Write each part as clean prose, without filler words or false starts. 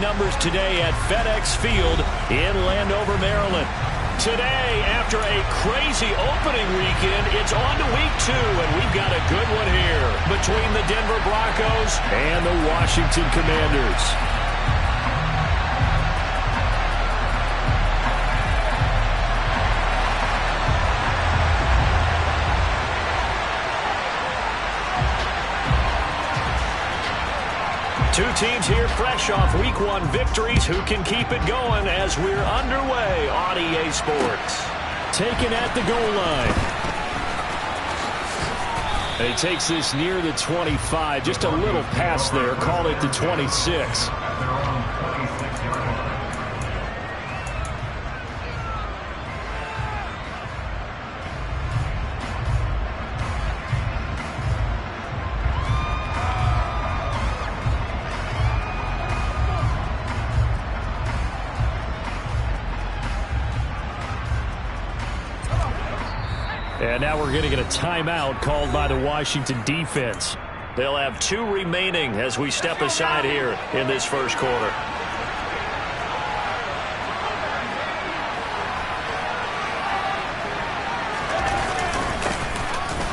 numbers today at FedEx Field in Landover, Maryland. Today, after a crazy opening weekend, it's on to week 2, and we've got a good one here between the Denver Broncos and the Washington Commanders. Two teams here fresh off Week 1 victories. Who can keep it going as we're underway on EA Sports? Taken at the goal line. And he takes this near the 25. Just a little pass there. Call it the 26. And now we're going to get a timeout called by the Washington defense. They'll have 2 remaining as we step aside here in this first quarter.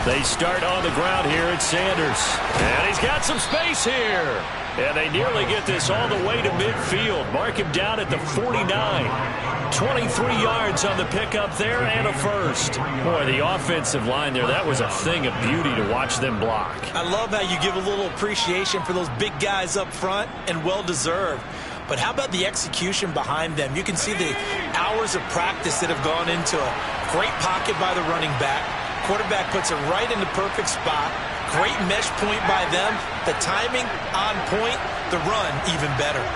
They start on the ground here at Sanders. And he's got some space here. And they nearly get this all the way to midfield. Mark him down at the 49. 23 yards on the pickup there and a first. Boy, the offensive line there, that was a thing of beauty to watch them block. I love how you give a little appreciation for those big guys up front, and well-deserved. But how about the execution behind them? You can see the hours of practice that have gone into a great pocket by the running back. Quarterback puts it right in the perfect spot. Great mesh point by them. The timing on point. The run even better.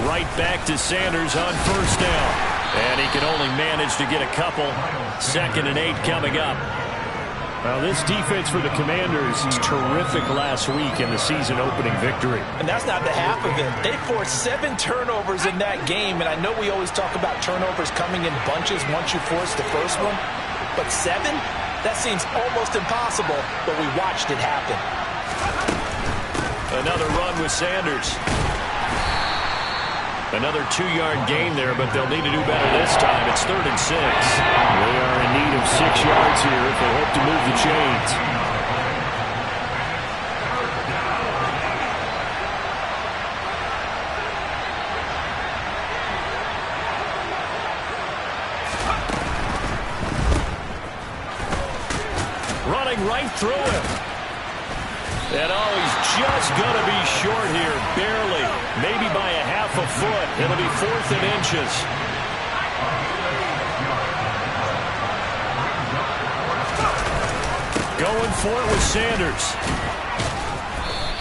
Right back to Sanders on first down. And he can only manage to get a couple. 2nd and 8 coming up. Well, this defense for the Commanders is terrific last week in the season opening victory. And that's not the half of it. They forced 7 turnovers in that game. And I know we always talk about turnovers coming in bunches once you force the first one. But 7? That seems almost impossible. But we watched it happen. Another run with Sanders. Another 2-yard gain there, but they'll need to do better this time. It's 3rd and 6. They are in need of 6 yards here if they hope to move the chains. Running right through him. And oh, he's just going to be short here, barely. Maybe by a half a foot. It'll be 4th and inches. Going for it with Sanders.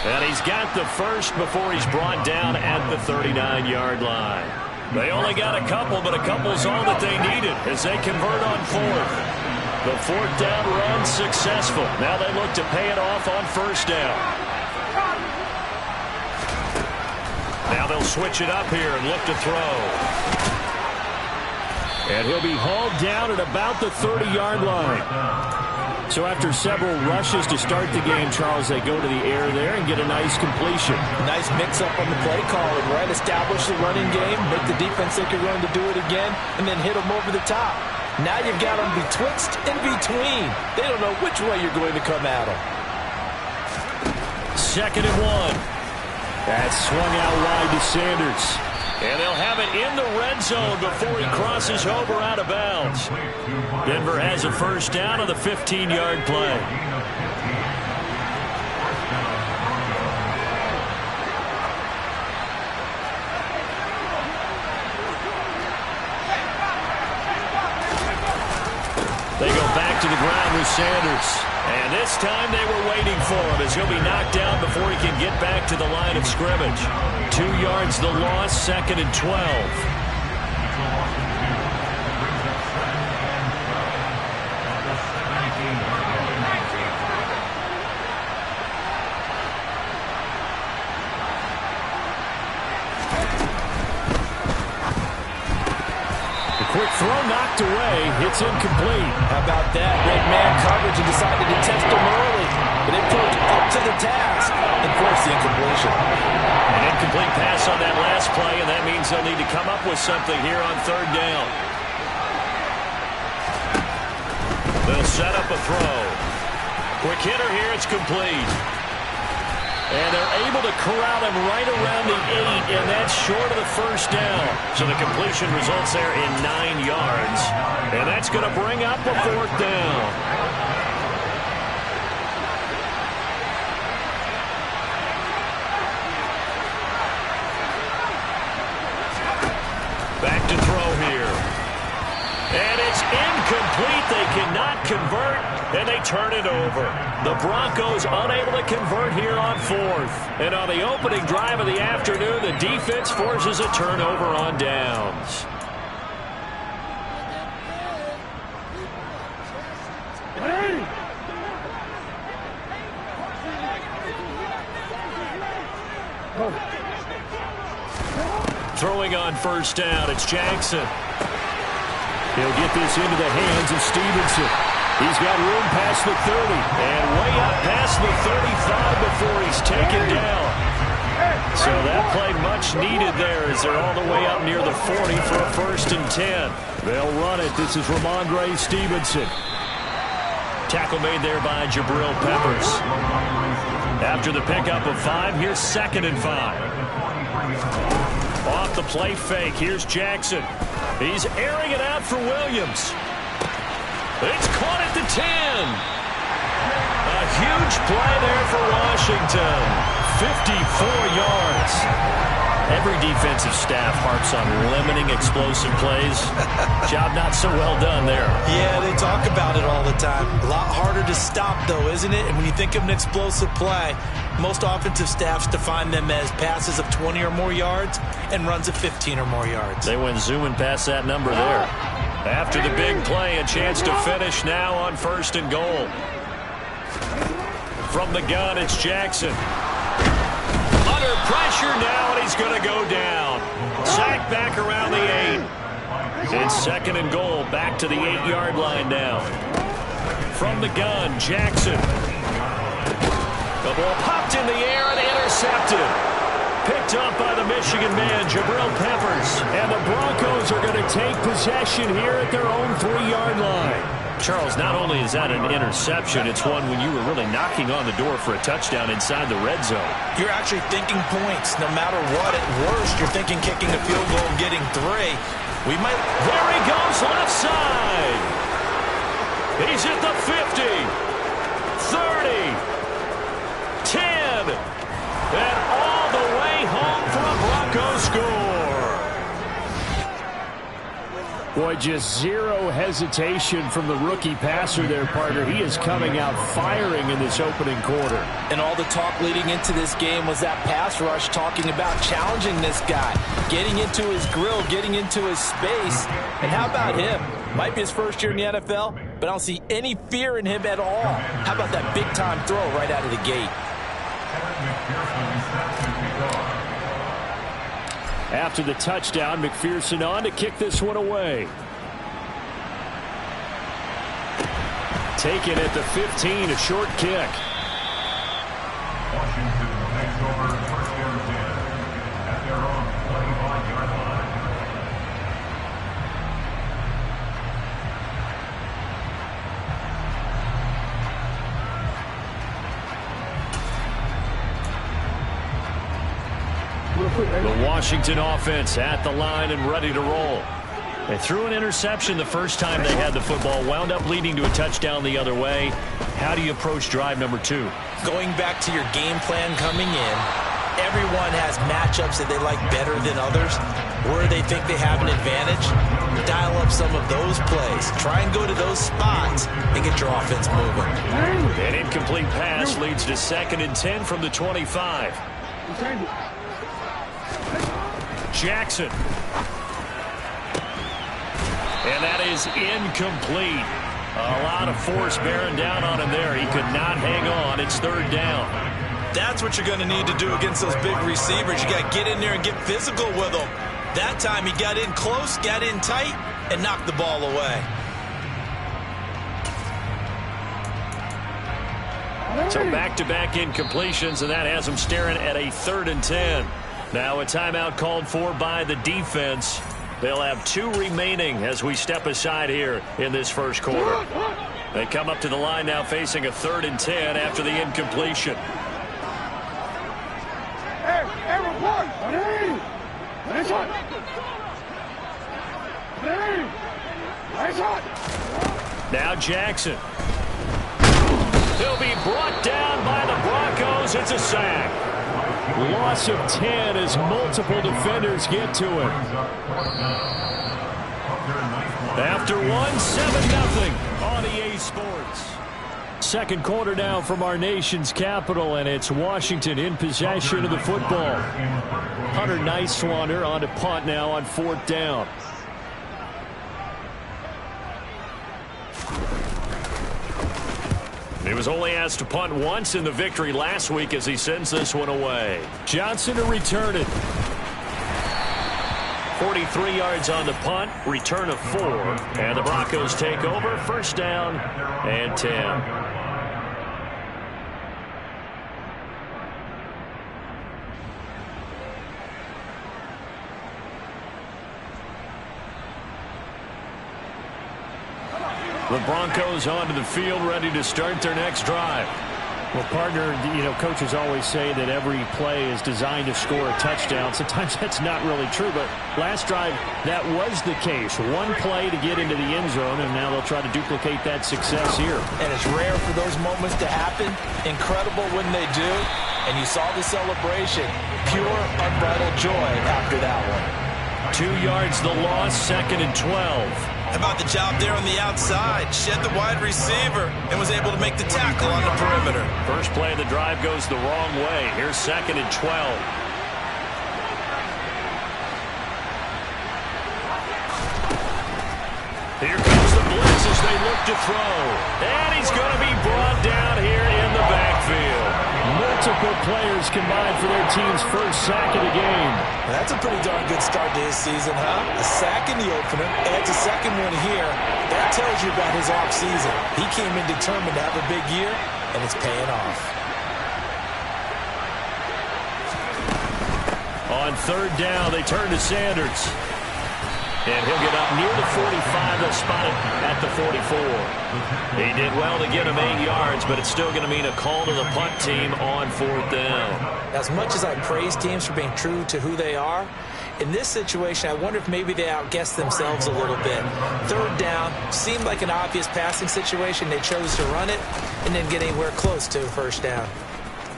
And he's got the first before he's brought down at the 39-yard line. They only got a couple, but a couple's all that they needed as they convert on 4th. The 4th down run successful. Now they look to pay it off on first down. Now they'll switch it up here and look to throw. And he'll be hauled down at about the 30-yard line. So after several rushes to start the game, Charles, they go to the air there and get a nice completion. Nice mix-up on the play calling, right? Establish the running game, make the defense think you're going to do it again, and then hit them over the top. Now you've got them betwixt and between. They don't know which way you're going to come at them. 2nd and 1. That's swung out wide to Sanders. And they'll have it in the red zone before he crosses over out of bounds. Denver has a first down on the 15-yard play. They go back to the ground with Sanders. And this time they were waiting for him as he'll be knocked down before he can get back to the line of scrimmage. 2 yards the loss, 2nd and 12. quick throw knocked away. It's incomplete. How about that? Red man coverage and decided to test him early. But it proved up to the task and forced the incompletion. An incomplete pass on that last play, and that means they'll need to come up with something here on third down. They'll set up a throw. Quick hitter here. It's complete. And they're able to corral him right around the 8, and that's short of the first down. So the completion results there in 9 yards. And that's going to bring up a fourth down. Back to throw here. And it's incomplete. They cannot convert, and they turn it over. The Broncos unable to convert here on fourth. And on the opening drive of the afternoon, the defense forces a turnover on downs. Throwing on first down, it's Jackson. He'll get this into the hands of Stevenson. He's got room past the 30 and way up past the 35 before he's taken down. So that play much needed there as they're all the way up near the 40 for a 1st and 10. They'll run it. This is Ramondre Stevenson. Tackle made there by Jabril Peppers. After the pickup of 5, here's 2nd and 5. Off the play fake, here's Jackson. He's airing it out for Williams. It's caught at the 10. A huge play there for Washington. 54 yards. Every defensive staff harps on limiting explosive plays. Job not so well done there. Yeah, they talk about it all the time. A lot harder to stop, though, isn't it? And when you think of an explosive play, most offensive staffs define them as passes of 20 or more yards and runs of 15 or more yards. They went zooming past that number there. After the big play, a chance to finish now on 1st and goal. From the gun, it's Jackson. Under pressure now, and he's going to go down. Sacked back around the 8. It's 2nd and goal, back to the 8-yard line now. From the gun, Jackson. The ball popped in the air and intercepted. Picked up by the Michigan man, Jabril Peppers. And the Broncos are going to take possession here at their own 3-yard line. Charles, not only is that an interception, it's one when you were really knocking on the door for a touchdown inside the red zone. You're actually thinking points no matter what. At worst, you're thinking kicking a field goal and getting 3. We might... There he goes, left side. He's at the 50, 30, 10, and all the way home for a Broncos score. Boy, just zero hesitation from the rookie passer there, partner. He is coming out firing in this opening quarter. And all the talk leading into this game was that pass rush talking about challenging this guy, getting into his grill, getting into his space. And how about him? Might be his first year in the NFL, but I don't see any fear in him at all. How about that big-time throw right out of the gate? After the touchdown, McPherson on to kick this one away. Taken at the 15, a short kick. Washington takes over 1st and 10 at their own 25-yard line. The Washington offense at the line and ready to roll. They threw an interception the first time they had the football, wound up leading to a touchdown the other way. How do you approach drive number 2? Going back to your game plan coming in, everyone has matchups that they like better than others. Where they think they have an advantage, dial up some of those plays. Try and go to those spots and get your offense moving. An incomplete pass leads to 2nd and 10 from the 25. Jackson. And that is incomplete. A lot of force bearing down on him there. He could not hang on. It's 3rd down. That's what you're going to need to do against those big receivers. You got to get in there and get physical with them. That time he got in close, got in tight, and knock the ball away. So back-to-back incompletions, and that has them staring at a 3rd and 10. Now a timeout called for by the defense. They'll have 2 remaining as we step aside here in this first quarter. They come up to the line now facing a 3rd and 10 after the incompletion. Now Jackson. He'll be brought down by the Broncos. It's a sack. Loss of 10 as multiple defenders get to him. After 7-0 on EA Sports. Second quarter now from our nation's capital, and it's Washington in possession of the football. Hunter Nicewander on to punt now on 4th down. He was only asked to punt once in the victory last week as he sends this one away. Johnson to return it. 43 yards on the punt, return of 4. And the Broncos take over, 1st down and 10. The Broncos onto the field, ready to start their next drive. Well, partner, coaches always say that every play is designed to score a touchdown. Sometimes that's not really true, but last drive, that was the case. One play to get into the end zone, and now they'll try to duplicate that success here. And it's rare for those moments to happen. Incredible when they do. And you saw the celebration. Pure, unbridled joy after that one. 2 yards the loss, 2nd and 12. How about the job there on the outside? Shed the wide receiver and was able to make the tackle on the perimeter. First play of the drive goes the wrong way. Here's 2nd and 12. Here comes the blitz as they look to throw. And he's going to be brought down here in the backfield. Multiple players combined for their team's first sack of the game. That's a pretty darn good start to his season, huh? A sack in the opener, adds a second one here. That tells you about his offseason. He came in determined to have a big year, and it's paying off. On 3rd down, they turn to Sanders. And he'll get up near the 45. They'll spot it at the 44. He did well to get him 8 yards, but it's still going to mean a call to the punt team on 4th down. As much as I praise teams for being true to who they are, in this situation, I wonder if maybe they outguessed themselves a little bit. 3rd down seemed like an obvious passing situation. They chose to run it and didn't get anywhere close to 1st down.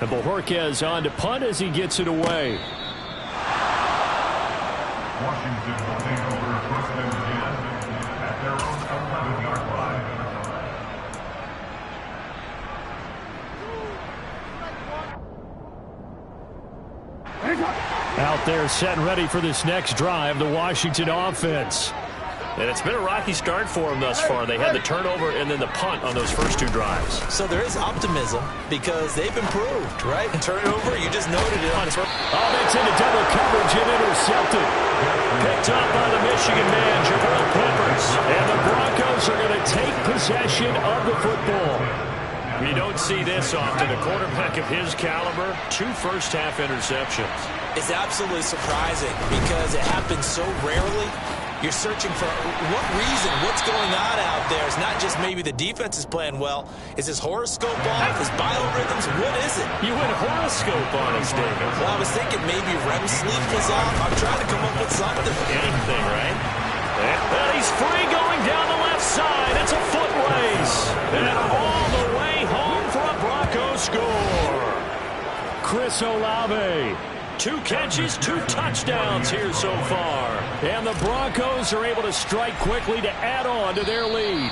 And Bojorquez on to punt as he gets it away. Washington will take over 1st and 10 at their own 11-yard line. Out there set and ready for this next drive, the Washington offense. And it's been a rocky start for them thus far. They had the turnover and then the punt on those first 2 drives. So there is optimism because they've improved, right? And turnover, you just noted it on his first. Oh, that's into double coverage and intercepted. Picked up by the Michigan man, Jabril Peppers. And the Broncos are going to take possession of the football. You don't see this often. A quarterback of his caliber, 2 first-half interceptions. It's absolutely surprising because it happens so rarely. You're searching for what reason, what's going on out there. It's not just maybe the defense is playing well. Is his horoscope off? His biorhythms? What is it? You went horoscope on us, David. Well, I was thinking maybe REM sleep was off. I'm trying to come up with something. Anything, right? And he's free going down the left side. It's a foot race. And all the way home for a Broncos score. Chris Olave. 2 catches, 2 touchdowns here so far. And the Broncos are able to strike quickly to add on to their lead.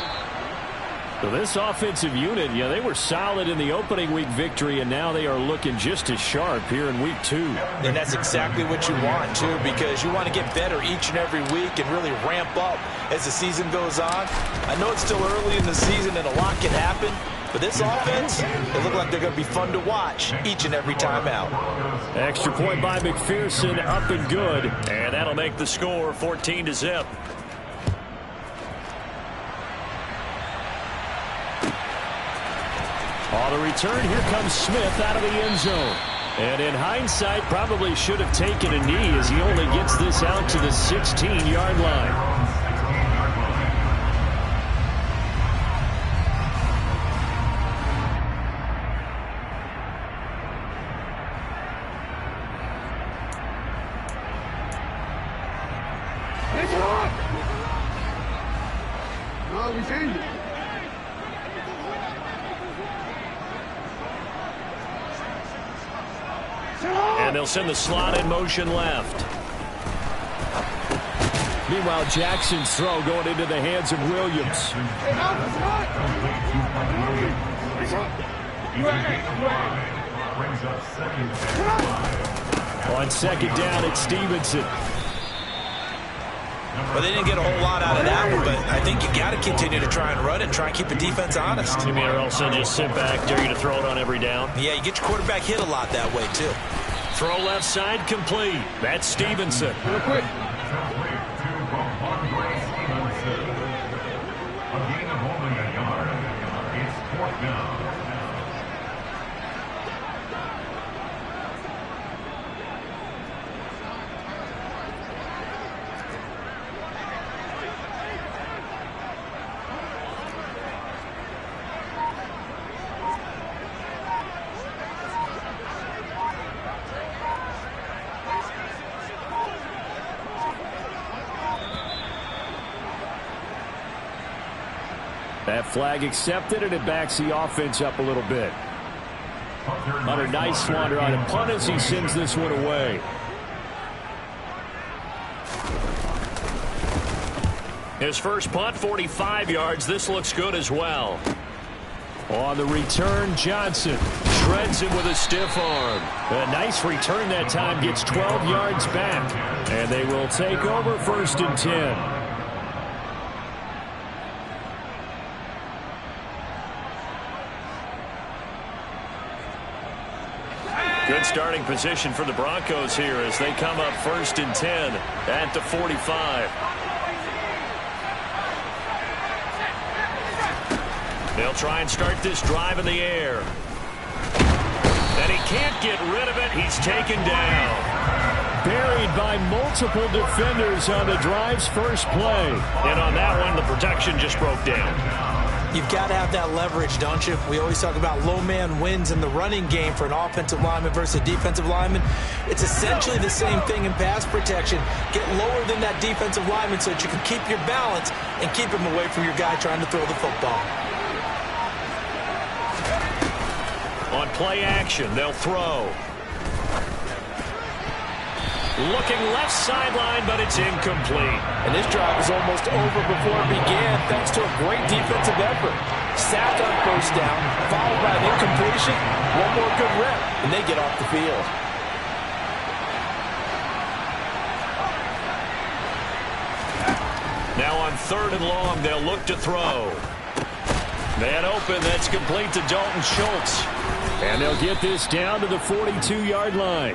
So this offensive unit, they were solid in the opening week victory, and now they are looking just as sharp here in week 2. And that's exactly what you want, too, because you want to get better each and every week and really ramp up as the season goes on. I know it's still early in the season and a lot can happen, but this offense, they look like they're going to be fun to watch each and every time out. Extra point by McPherson, up and good. And that'll make the score 14-0. On the return, here comes Smith out of the end zone. And in hindsight, probably should have taken a knee as he only gets this out to the 16-yard line. And they'll send the slot in motion left. Meanwhile, Jackson's throw going into the hands of Williams. On second down, it's Stevenson. Well, they didn't get a whole lot out of that one, but I think you got to continue to try and run and try and keep the defense honest. You mean or else they'll just sit back, dare you to throw it on every down? Yeah, you get your quarterback hit a lot that way, too. Throw left side complete. That's Stevenson. Real quick. A gain of only a yard. It's 4th down. That flag accepted, and it backs the offense up a little bit. Hunter, nice wander on a punt as he sends this one away. His first punt, 45 yards. This looks good as well. On the return, Johnson shreds him with a stiff arm. A nice return that time, gets 12 yards back. And they will take over 1st and 10. Good starting position for the Broncos here as they come up 1st and 10 at the 45. They'll try and start this drive in the air. And he can't get rid of it. He's taken down. Buried by multiple defenders on the drive's first play. And on that one, the protection just broke down. You've got to have that leverage, don't you? We always talk about low man wins in the running game for an offensive lineman versus a defensive lineman. It's essentially the same thing in pass protection. Get lower than that defensive lineman so that you can keep your balance and keep him away from your guy trying to throw the football. On play action, they'll throw. Looking left sideline, but it's incomplete. And this drive is almost over before it began thanks to a great defensive effort. Sack on 1st down, followed by an incompletion. One more good rep, and they get off the field. Now on 3rd and long, they'll look to throw. Man open, that's complete to Dalton Schultz. And they'll get this down to the 42-yard line.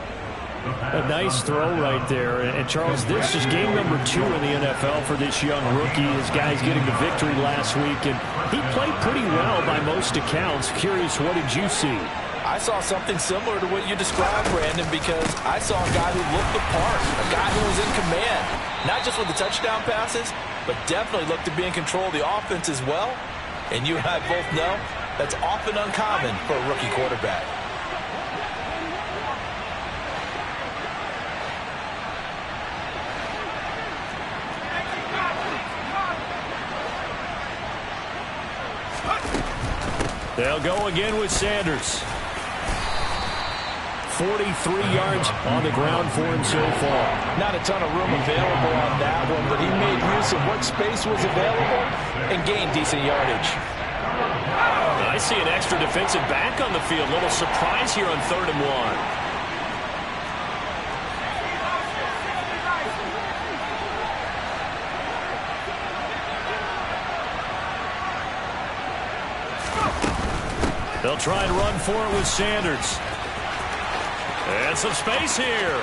A nice throw right there. And Charles, this is game number 2 in the NFL for this young rookie. His guys getting the victory last week, and he played pretty well by most accounts. Curious, what did you see? I saw something similar to what you described, Brandon, because I saw a guy who looked the part, a guy who was in command, not just with the touchdown passes, but definitely looked to be in control of the offense as well. And you and I both know that's often uncommon for a rookie quarterback. They'll go again with Sanders. 43 yards on the ground for him so far. Not a ton of room available on that one, but he made use of what space was available and gained decent yardage. I see an extra defensive back on the field. Little surprise here on 3rd and 1. They'll try and run for it with Sanders. And some space here.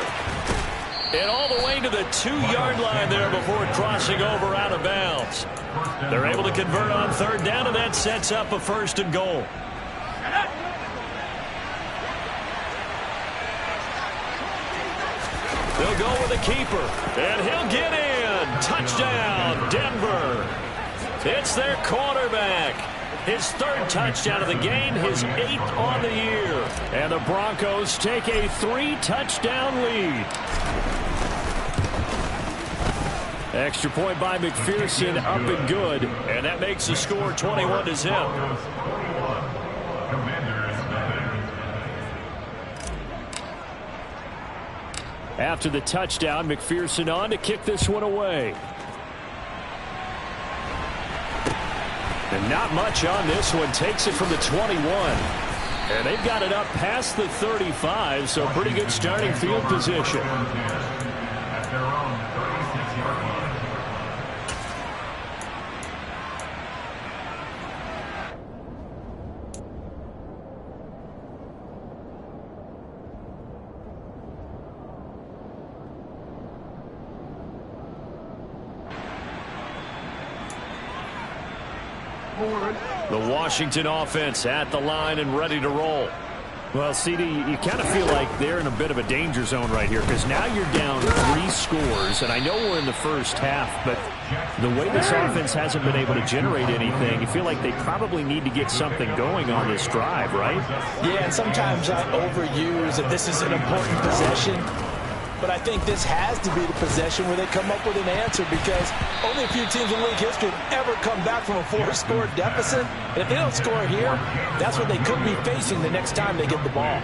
And all the way to the 2-yard line there before crossing over out of bounds. They're able to convert on 3rd down, and that sets up a 1st and goal. for the keeper. And he'll get in. Touchdown, Denver. It's their quarterback. His third touchdown of the game, his 8th on the year. And the Broncos take a 3-touchdown lead. Extra point by McPherson, up and good. And that makes the score 21-0. After the touchdown, McPherson on to kick this one away. And not much on this one. Takes it from the 21. And they've got it up past the 35, so pretty good starting field position. At their own 36-yard line. The Washington offense at the line and ready to roll. Well, CD, you kind of feel like they're in a bit of a danger zone right here because now you're down 3 scores, and I know we're in the first half, but the way this offense hasn't been able to generate anything, you feel like they probably need to get something going on this drive, right? Yeah, and sometimes I overuse that this is an important possession. But I think this has to be the possession where they come up with an answer because only a few teams in league history have ever come back from a 4-score deficit. And if they don't score here, that's what they could be facing the next time they get the ball.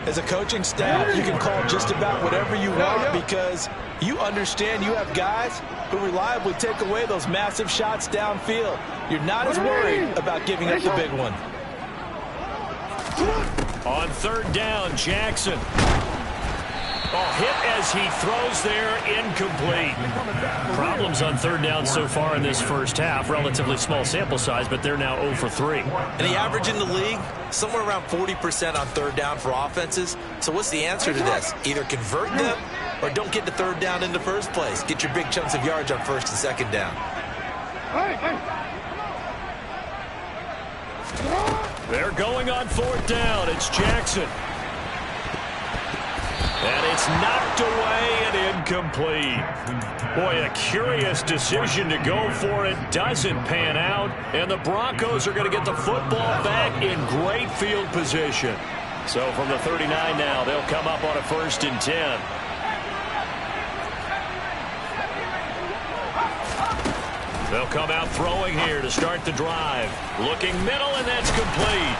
As a coaching staff, you can call just about whatever you want because you understand you have guys who reliably take away those massive shots downfield. You're not as worried about giving up the big one. On third down, Jackson. Oh, hit as he throws there, incomplete. Problems on third down so far in this first half. Relatively small sample size, but they're now 0 for 3. And the average in the league, somewhere around 40% on third down for offenses. So what's the answer to this? Either convert them or don't get to third down in the first place. Get your big chunks of yards on first and second down. They're going on fourth down. It's Jackson. And it's knocked away and incomplete. Boy, a curious decision to go for it. Doesn't pan out. And the Broncos are going to get the football back in great field position. So from the 39 now, they'll come up on a 1st and 10. They'll come out throwing here to start the drive. Looking middle, and that's complete.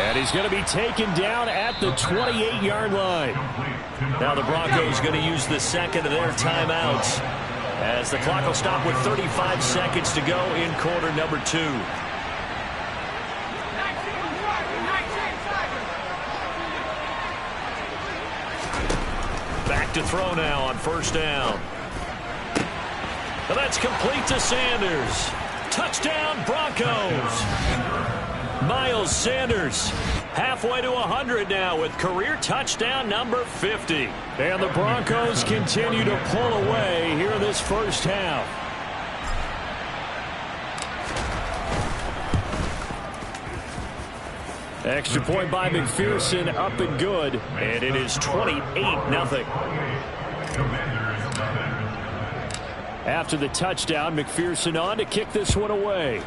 And he's going to be taken down at the 28-yard line. Now the Broncos going to use the second of their timeouts as the clock will stop with 35 seconds to go in quarter number 2. Back to throw now on first down. And that's complete to Sanders. Touchdown, Broncos. Miles Sanders halfway to 100 now with career touchdown number 50. And the Broncos continue to pull away here in this first half. Extra point by McPherson, up and good. And it is 28-0. After the touchdown, McPherson on to kick this one away.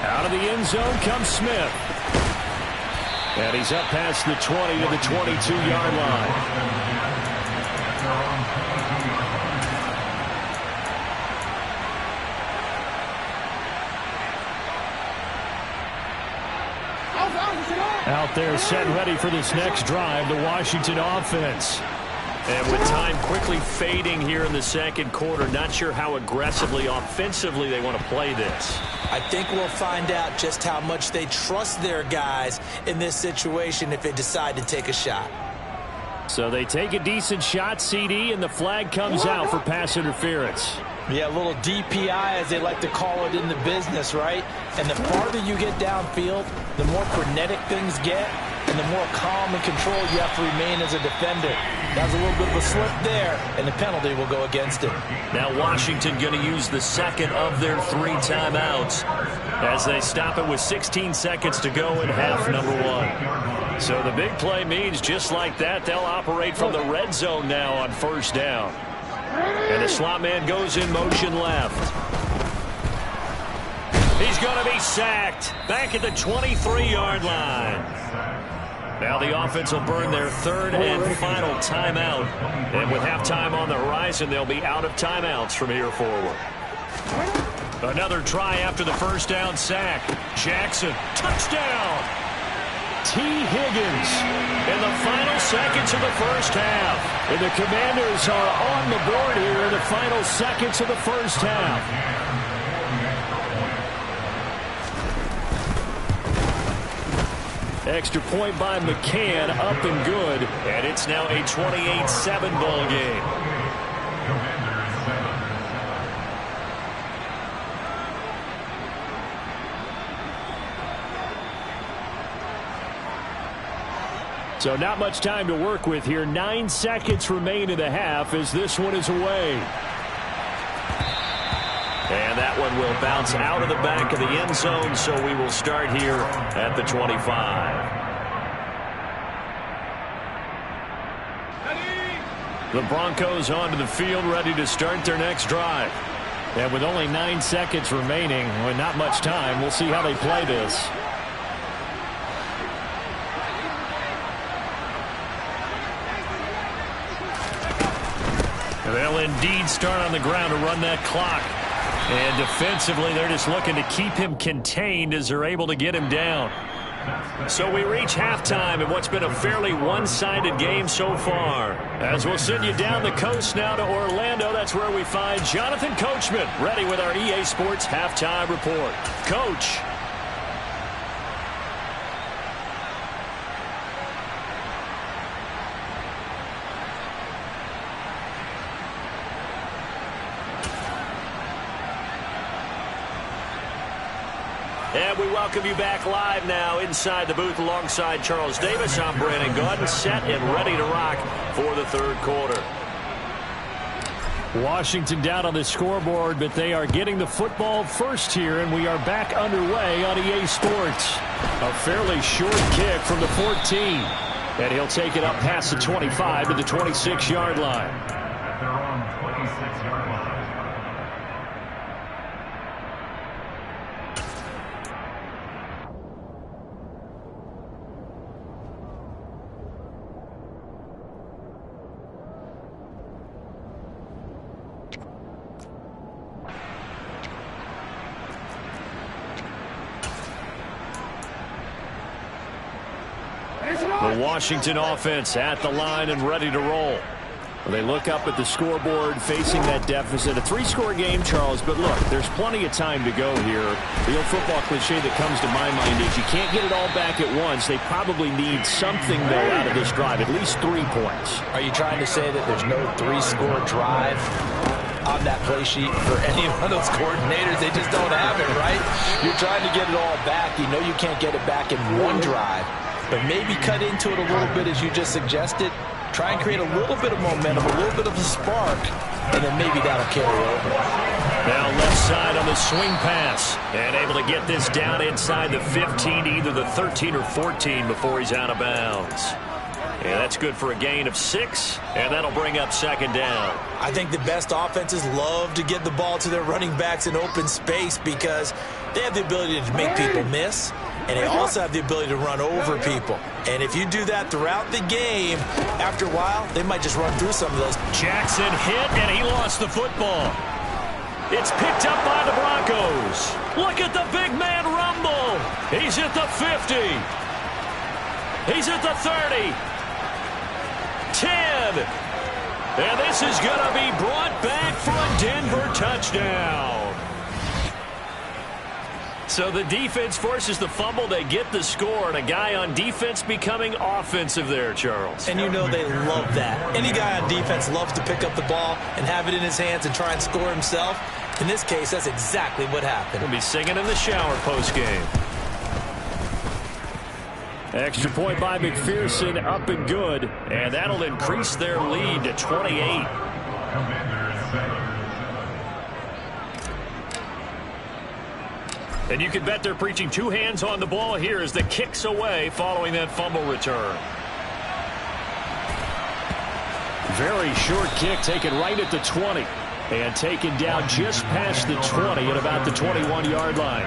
Out of the end zone comes Smith. And he's up past the 20 to the 22-yard line. Out there set ready for this next drive, the Washington offense. And with time quickly fading here in the second quarter, not sure how aggressively, offensively they want to play this. I think we'll find out just how much they trust their guys in this situation if they decide to take a shot. So they take a decent shot, CD, and the flag comes out for pass interference. Yeah, a little DPI, as they like to call it in the business, right? And the farther you get downfield, the more frenetic things get, and the more calm and control you have to remain as a defender. That was a little bit of a slip there, and the penalty will go against it. Now Washington going to use the second of their 3 timeouts. as they stop it with 16 seconds to go in half number one. So the big play means just like that, they'll operate from the red zone now on first down. And the slot man goes in motion left. He's going to be sacked back at the 23-yard line. Now the offense will burn their third and final timeout. And with halftime on the horizon, they'll be out of timeouts from here forward. Another try after the first down sack. Jackson, touchdown. T. Higgins in the final seconds of the first half. And the Commanders are on the board here in the final seconds of the first half. Extra point by McCann, up and good. And it's now a 28-7 ball game. So not much time to work with here. 9 seconds remain in the half as this one is away. And that one will bounce out of the back of the end zone, so we will start here at the 25. The Broncos onto the field, ready to start their next drive. And with only 9 seconds remaining, with not much time, we'll see how they play this. They'll indeed start on the ground to run that clock. And defensively, they're just looking to keep him contained as they're able to get him down. So we reach halftime in what's been a fairly one-sided game so far. As we'll send you down the coast now to Orlando, that's where we find Jonathan Coachman, ready with our EA Sports Halftime Report. Coach. And we welcome you back live now inside the booth alongside Charles Davis. I'm Brandon Gaudin, set and ready to rock for the third quarter. Washington down on the scoreboard, but they are getting the football first here, and we are back underway on EA Sports. A fairly short kick from the 14. And he'll take it up past the 25 to the 26-yard line. At their own 26-yard line. The Washington offense at the line and ready to roll. They look up at the scoreboard facing that deficit. A 3-score game, Charles, but look, there's plenty of time to go here. The old football cliche that comes to my mind is you can't get it all back at once. They probably need something, though, out of this drive, at least 3 points. Are you trying to say that there's no 3-score drive on that play sheet for any one of those coordinators? They just don't have it, right? You're trying to get it all back. You know you can't get it back in one drive, but maybe cut into it a little bit as you just suggested. Try and create a little bit of momentum, a little bit of a spark, and then maybe that'll carry over. Now left side on the swing pass. And able to get this down inside the 15, either the 13 or 14 before he's out of bounds. And that's good for a gain of 6, and that'll bring up second down. I think the best offenses love to get the ball to their running backs in open space because they have the ability to make people miss, and they also have the ability to run over people. And if you do that throughout the game, after a while, they might just run through some of those. Jackson hit, and he lost the football. It's picked up by the Broncos. Look at the big man rumble. He's at the 50. He's at the 30. 10. And this is going to be brought back for a Denver touchdown. So the defense forces the fumble. They get the score, and a guy on defense becoming offensive there, Charles. And you know they love that. Any guy on defense loves to pick up the ball and have it in his hands and try and score himself. In this case, that's exactly what happened. We'll be singing in the shower post-game. Extra point by McPherson, up and good. And that'll increase their lead to 28. And you can bet they're preaching two hands on the ball here as the kick's away following that fumble return. Very short kick taken right at the 20. And taken down just past the 20 at about the 21-yard line.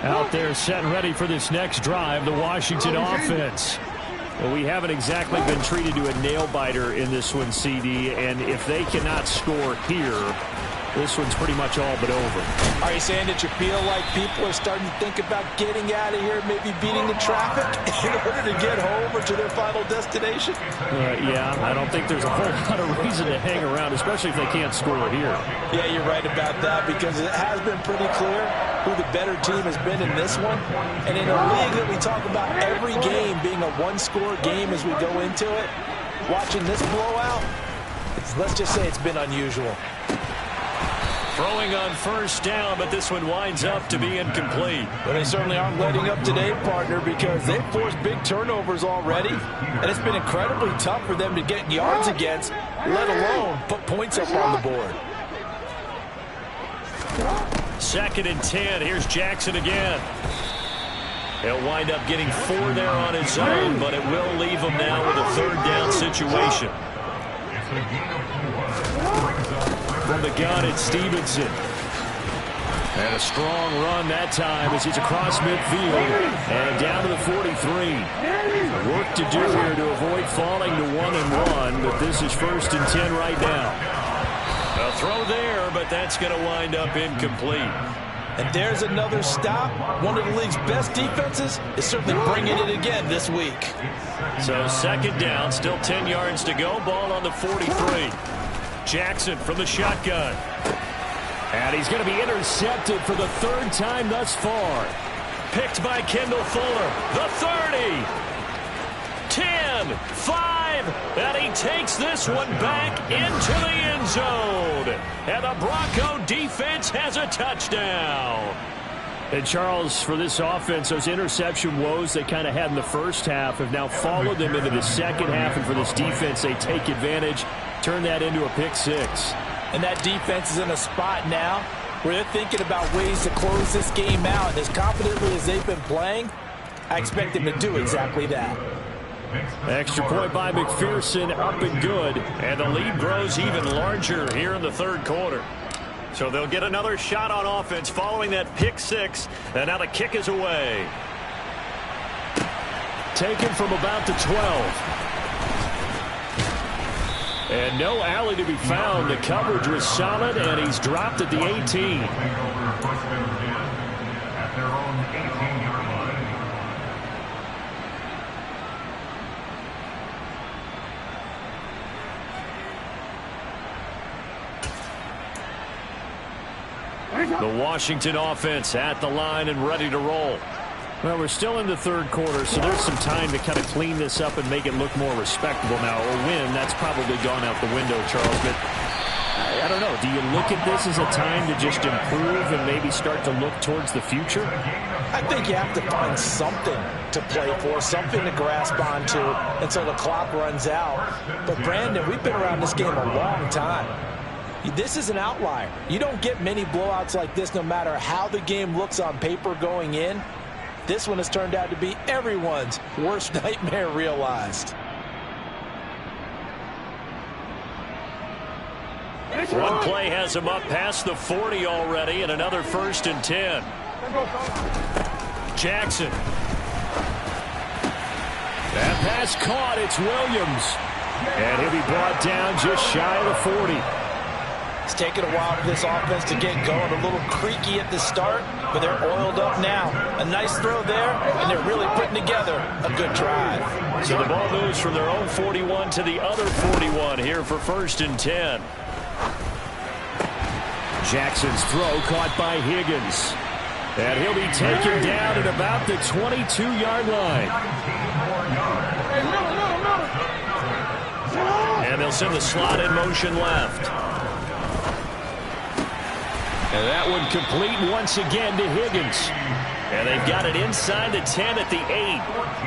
Out there set and ready for this next drive, the Washington offense. Well, we haven't exactly been treated to a nail-biter in this one, CD, and if they cannot score here, this one's pretty much all but over. Are you saying that you feel like people are starting to think about getting out of here, maybe beating the traffic in order to get home or to their final destination? Yeah, I don't think there's a whole lot of reason to hang around, especially if they can't score here. Yeah, you're right about that because it has been pretty clear who the better team has been in this one. And in a league that we talk about every game being a one-score game as we go into it, watching this blowout, let's just say it's been unusual. Throwing on first down, but this one winds up to be incomplete. But they certainly aren't letting up today, partner, because they've forced big turnovers already, and it's been incredibly tough for them to get yards against, let alone put points up on the board. 2nd and 10. Here's Jackson again. He'll wind up getting 4 there on his own, but it will leave him now with a 3rd down situation. From the gun, it's Stevenson. And a strong run that time as he's across midfield and down to the 43. Work to do here to avoid falling to 1-1, but this is 1st and 10 right now. A throw there, but that's going to wind up incomplete. And there's another stop. One of the league's best defenses is certainly bringing it again this week. So 2nd down, still 10 yards to go. Ball on the 43. Jackson from the shotgun. And he's going to be intercepted for the 3rd time thus far. Picked by Kendall Fuller. The 30. 10. 5. And he takes this one back into the end zone. And the Bronco defense has a touchdown. And Charles, for this offense, those interception woes they kind of had in the first half have now followed them into the second half. And for this defense, they take advantage. Turn that into a pick 6. And that defense is in a spot now where they're thinking about ways to close this game out. And as confidently as they've been playing, I expect them to do exactly that. Extra point by McPherson, up and good. And the lead grows even larger here in the 3rd quarter. So they'll get another shot on offense following that pick 6. And now the kick is away. Taken from about the 12. And no alley to be found. The coverage was solid, and he's dropped at the 18. The Washington offense at the line and ready to roll. Well, we're still in the 3rd quarter, so there's some time to kind of clean this up and make it look more respectable now. A win, that's probably gone out the window, Charles. But I don't know. Do you look at this as a time to just improve and maybe start to look towards the future? I think you have to find something to play for, something to grasp onto until the clock runs out. But, Brandon, we've been around this game a long time. This is an outlier. You don't get many blowouts like this no matter how the game looks on paper going in. This one has turned out to be everyone's worst nightmare realized. One play has him up past the 40 already, and another 1st and 10. Jackson. That pass caught. It's Williams. And he'll be brought down just shy of the 40. It's taken a while for this offense to get going. A little creaky at the start, but they're oiled up now. A nice throw there, and they're really putting together a good drive. So the ball moves from their own 41 to the other 41 here for 1st and 10. Jackson's throw caught by Higgins. And he'll be taken down at about the 22-yard line. And they'll send the slot in motion left. And that one complete once again to Higgins. And they've got it inside the 10 at the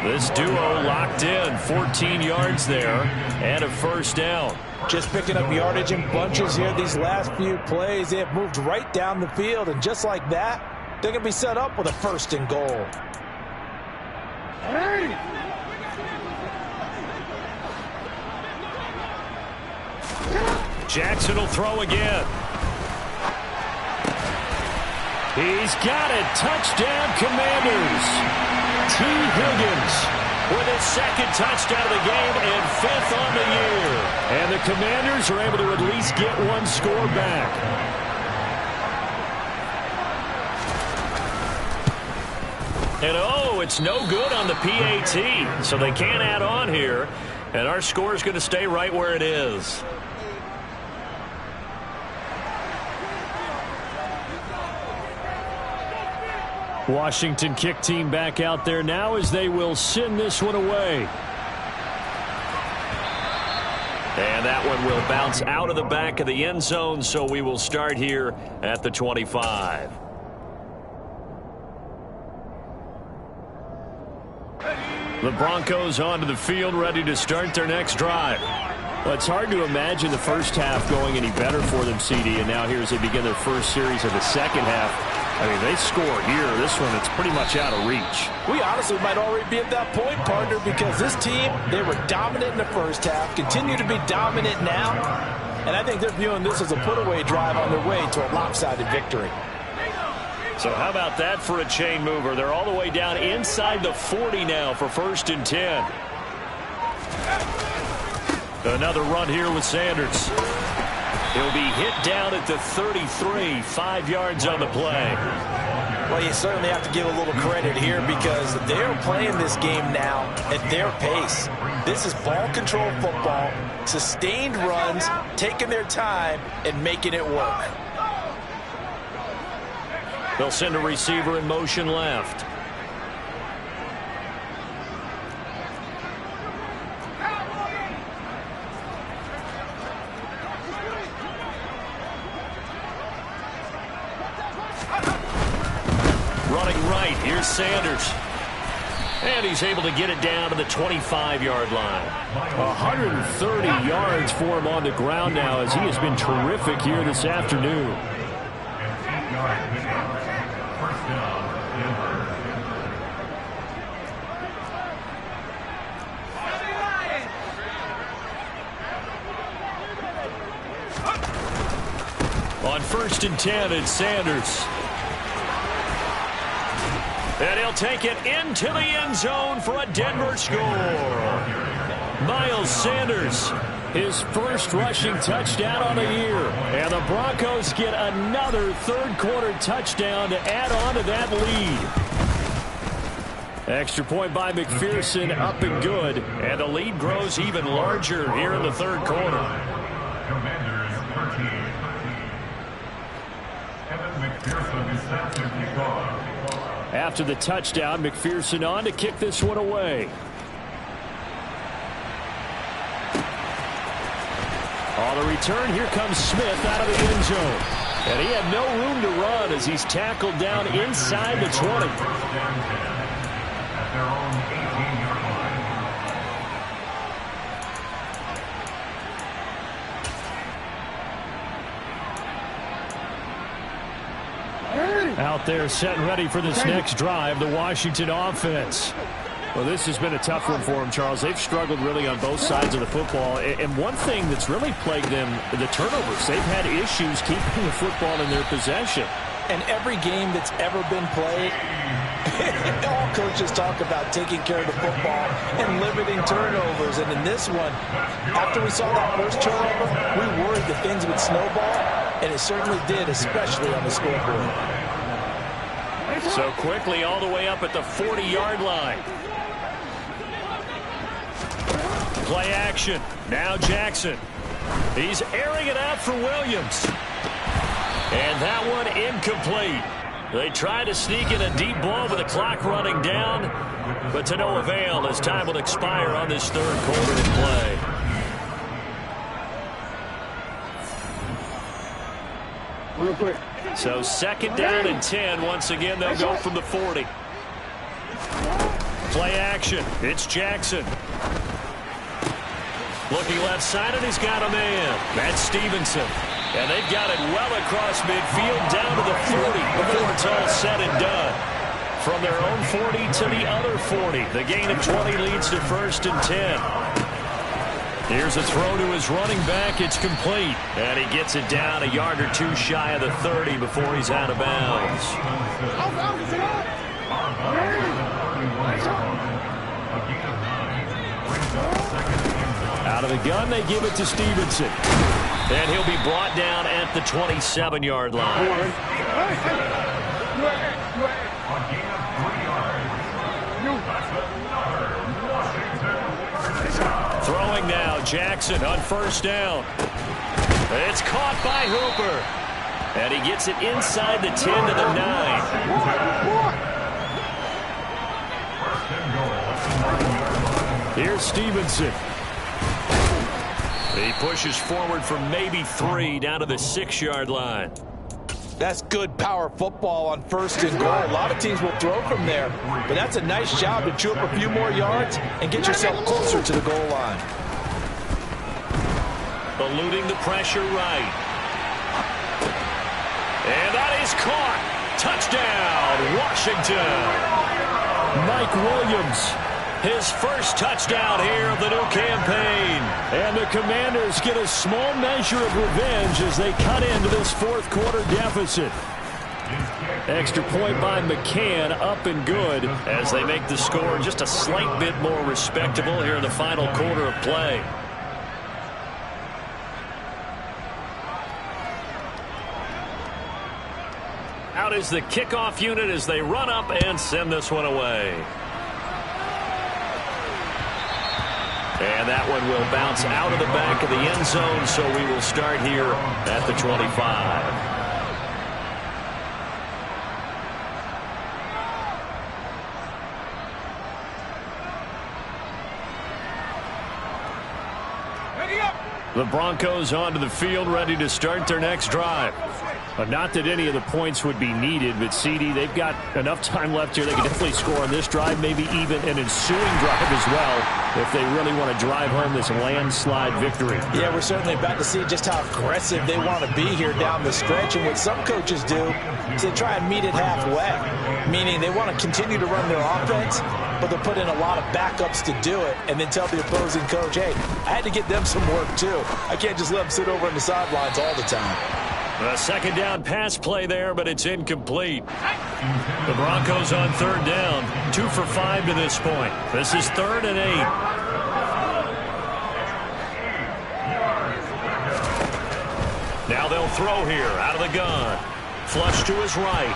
8. This duo locked in, 14 yards there, and a first down. Just picking up yardage in bunches here these last few plays. They have moved right down the field, and just like that, they're going to be set up with a first and goal. Jackson will throw again. He's got it. Touchdown, Commanders. T. Higgins with his second touchdown of the game and 5th on the year. And the Commanders are able to at least get one score back. And oh, it's no good on the PAT. So they can't add on here. And our score is going to stay right where it is. Washington kick team back out there now as they will send this one away. And that one will bounce out of the back of the end zone, so we will start here at the 25. The Broncos onto the field, ready to start their next drive. Well, it's hard to imagine the first half going any better for them, CD, and now here as they begin their first series of the second half. I mean, they score here. This one, it's pretty much out of reach. We honestly might already be at that point, partner, because this team, they were dominant in the first half, continue to be dominant now, and I think they're viewing this as a put-away drive on their way to a lopsided victory. So how about that for a chain mover? They're all the way down inside the 40 now for 1st and 10. Another run here with Sanders. He'll be hit down at the 33, 5 yards on the play. Well, you certainly have to give a little credit here because they're playing this game now at their pace. This is ball control football, sustained runs, taking their time and making it work. They'll send a receiver in motion left. Running right, here's Sanders. And he's able to get it down to the 25-yard line. 130 yards for him on the ground now as he has been terrific here this afternoon. On 1st and 10, it's Sanders. And he'll take it into the end zone for a Denver score. Miles Sanders, his first rushing touchdown on the year. And the Broncos get another third-quarter touchdown to add on to that lead. Extra point by McPherson, up and good. And the lead grows even larger here in the third quarter. Commanders 13. Kevin McPherson is set to kick off. After the touchdown, McPherson on to kick this one away. On the return, here comes Smith out of the end zone. And he had no room to run as he's tackled down inside the 20. At their own 18-yard line. Out there set and ready for this next drive, the Washington offense. Well, this has been a tough one for them, Charles. They've struggled really on both sides of the football. And one thing that's really plagued them, the turnovers. They've had issues keeping the football in their possession. And every game that's ever been played, all coaches talk about taking care of the football and limiting turnovers. And in this one, after we saw that first turnover, we worried that things would snowball, and it certainly did, especially on the scoreboard. So quickly all the way up at the 40-yard line. Play action. Now Jackson. He's airing it out for Williams. And that one incomplete. They try to sneak in a deep ball with the clock running down, but to no avail as time will expire on this third quarter of play. real quick. So 2nd down and 10. Once again, they'll go from the 40. Play action. It's Jackson. Looking left side, and he's got a man. That's Stevenson. And they've got it well across midfield down to the 40 before it's all said and done. From their own 40 to the other 40. The gain of 20 leads to 1st and 10. Here's a throw to his running back. It's complete. And he gets it down a yard or two shy of the 30 before he's out of bounds. Out of the gun, they give it to Stevenson. And he'll be brought down at the 27-yard line. Throwing now, Jackson on 1st down. It's caught by Hooper. And he gets it inside the 10 to the 9. Here's Stevenson. He pushes forward for maybe 3 down to the 6-yard line. That's good power football on 1st and goal. A lot of teams will throw from there, but that's a nice job to chew up a few more yards and get yourself closer to the goal line. Eluding the pressure right. And that is caught. Touchdown, Washington. Mike Williams. His first touchdown here of the new campaign. And the Commanders get a small measure of revenge as they cut into this 4th quarter deficit. Extra point by McCann, up and good, as they make the score just a slight bit more respectable here in the final quarter of play. Out is the kickoff unit as they run up and send this one away. And that one will bounce out of the back of the end zone, so we will start here at the 25. The Broncos onto the field, ready to start their next drive. Not that any of the points would be needed, but CD, they've got enough time left here. They can definitely score on this drive, maybe even an ensuing drive as well, if they really want to drive home this landslide victory. Yeah, we're certainly about to see just how aggressive they want to be here down the stretch. And what some coaches do is they try and meet it halfway, meaning they want to continue to run their offense, but they'll put in a lot of backups to do it and then tell the opposing coach, hey, I had to get them some work too. I can't just let them sit over on the sidelines all the time. A 2nd down pass play there, but it's incomplete. The Broncos on 3rd down, 2 for 5 to this point. This is 3rd and 8. Now they'll throw here out of the gun. Flush to his right.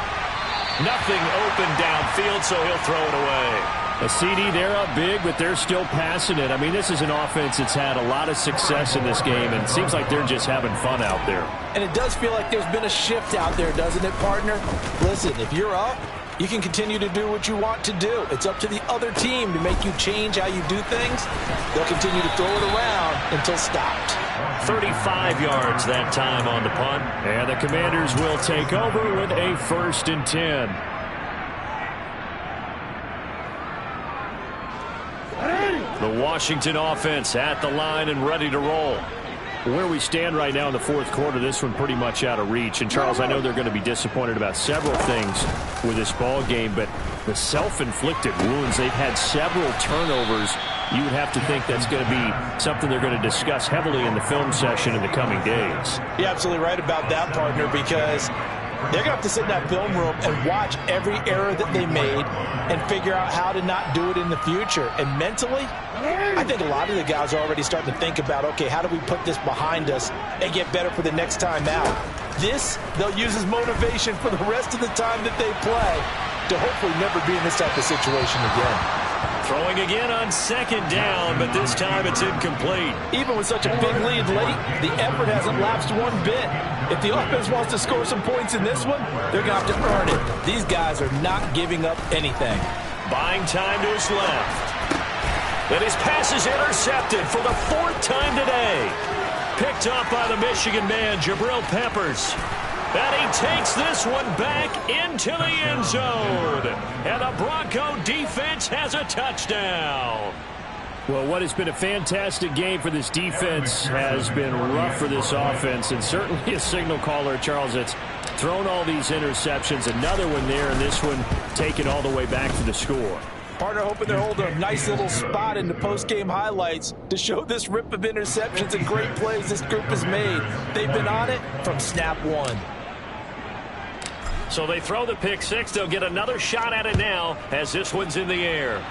Nothing open downfield, so he'll throw it away. A CD, they're up big, but they're still passing it. I mean, this is an offense that's had a lot of success in this game, and it seems like they're just having fun out there. And it does feel like there's been a shift out there, doesn't it, partner? Listen, if you're up, you can continue to do what you want to do. It's up to the other team to make you change how you do things. They'll continue to throw it around until stopped. 35 yards that time on the punt. And the Commanders will take over with a 1st and 10. The Washington offense at the line and ready to roll. Where we stand right now in the 4th quarter, this one pretty much out of reach. And, Charles, I know they're going to be disappointed about several things with this ball game, but the self-inflicted wounds, they've had several turnovers. You would have to think that's going to be something they're going to discuss heavily in the film session in the coming days. You're absolutely right about that, partner, because they're going to have to sit in that film room and watch every error that they made and figure out how to not do it in the future. And mentally, I think a lot of the guys are already starting to think about, okay, how do we put this behind us and get better for the next time out? This, they'll use as motivation for the rest of the time that they play to hopefully never be in this type of situation again. Throwing again on 2nd down, but this time it's incomplete. Even with such a big lead late, the effort hasn't lapsed one bit. If the offense wants to score some points in this one, they're going to have to earn it. These guys are not giving up anything. Buying time to his left. And his pass is intercepted for the 4th time today. Picked up by the Michigan man, Jabril Peppers. And he takes this one back into the end zone. And the Bronco defense has a touchdown. Well, what has been a fantastic game for this defense has been rough for this offense, and certainly a signal caller, Charles, that's thrown all these interceptions. Another one there, and this one taken all the way back to the score. Partner hoping they're holding a nice little spot in the post-game highlights to show this rip of interceptions and great plays this group has made. They've been on it from snap one. So they throw the pick six. They'll get another shot at it now as this one's in the air.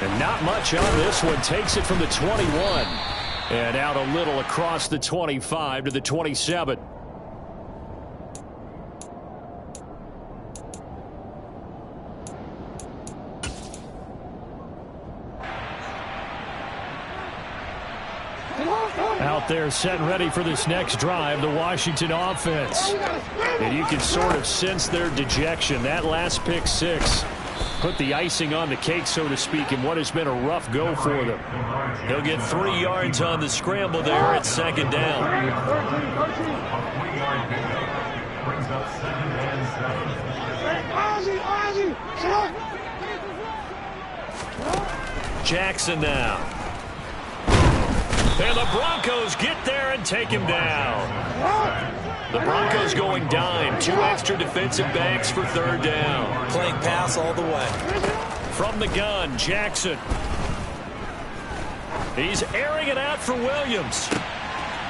And not much on this one. Takes it from the 21. And out a little across the 25 to the 27. Out there set and ready for this next drive, the Washington offense. And you can sort of sense their dejection. That last pick six put the icing on the cake, so to speak, in what has been a rough go for them. He'll get 3 yards on the scramble there at second down. Jackson now. And the Broncos get there and take him down. The Broncos going dime. 2 extra defensive backs for third down. Playing pass all the way. From the gun, Jackson. He's airing it out for Williams.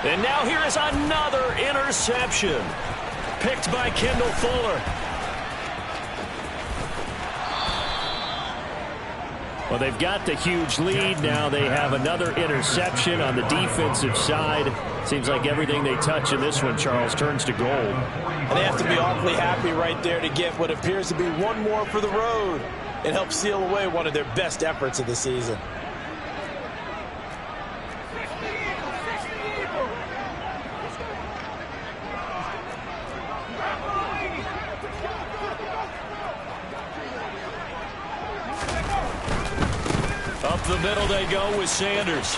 And now here is another interception. Picked by Kendall Fuller. Well, they've got the huge lead. Now they have another interception on the defensive side. Seems like everything they touch in this one, Charles, turns to gold. And they have to be awfully happy right there to get what appears to be one more for the road and help seal away one of their best efforts of the season. Up the middle they go with Sanders.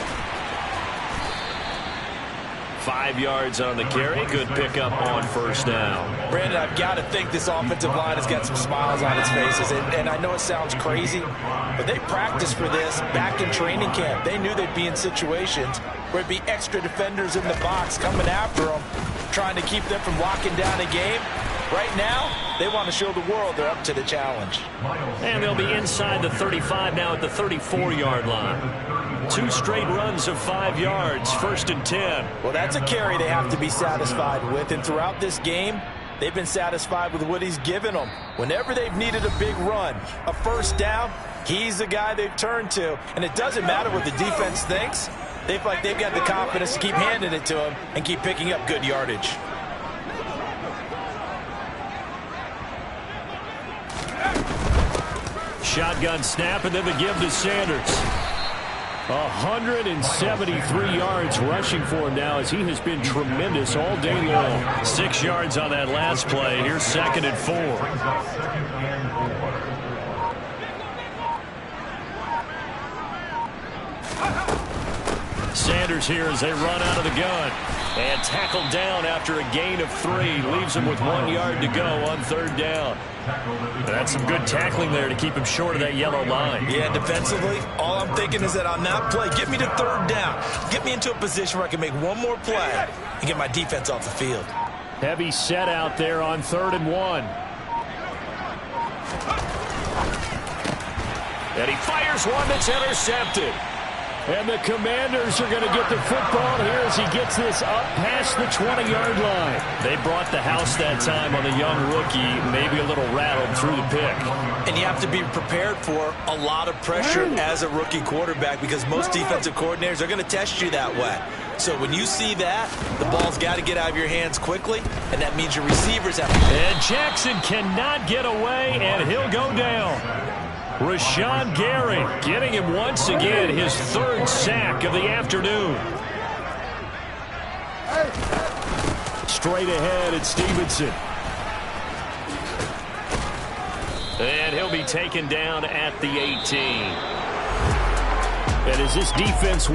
5 yards on the carry. Good pickup on first down. Brandon, I've got to think this offensive line has got some smiles on its faces. And I know it sounds crazy, but they practiced for this back in training camp. They knew they'd be in situations where it'd be extra defenders in the box coming after them, trying to keep them from locking down a game. Right now, they want to show the world they're up to the challenge. And they'll be inside the 35 now at the 34-yard line. 2 straight runs of 5 yards, 1st and 10. Well, that's a carry they have to be satisfied with. And throughout this game, they've been satisfied with what he's given them. Whenever they've needed a big run, a first down, he's the guy they've turned to. And it doesn't matter what the defense thinks. They feel like they've got the confidence to keep handing it to him and keep picking up good yardage. Shotgun snap, and then the give to Sanders. 173 yards rushing for him now as he has been tremendous all day long. 6 yards on that last play. Here's 2nd and 4. Sanders here as they run out of the gun. And tackled down after a gain of 3. Leaves him with 1 yard to go on 3rd down. That's some good tackling there to keep him short of that yellow line. Yeah, defensively, all I'm thinking is that on that play, get me to 3rd down. Get me into a position where I can make one more play and get my defense off the field. Heavy set out there on 3rd and 1. And he fires one that's intercepted. And the Commanders are going to get the football here as he gets this up past the 20-yard line. They brought the house that time on the young rookie, maybe a little rattled through the pick. And you have to be prepared for a lot of pressure as a rookie quarterback because most defensive coordinators are going to test you that way. So when you see that, the ball's got to get out of your hands quickly, and that means your receivers have to. And Jackson cannot get away, and he'll go down. Rashawn Gary getting him once again his 3rd sack of the afternoon. Straight ahead at Stevenson. And he'll be taken down at the 18. And as this defense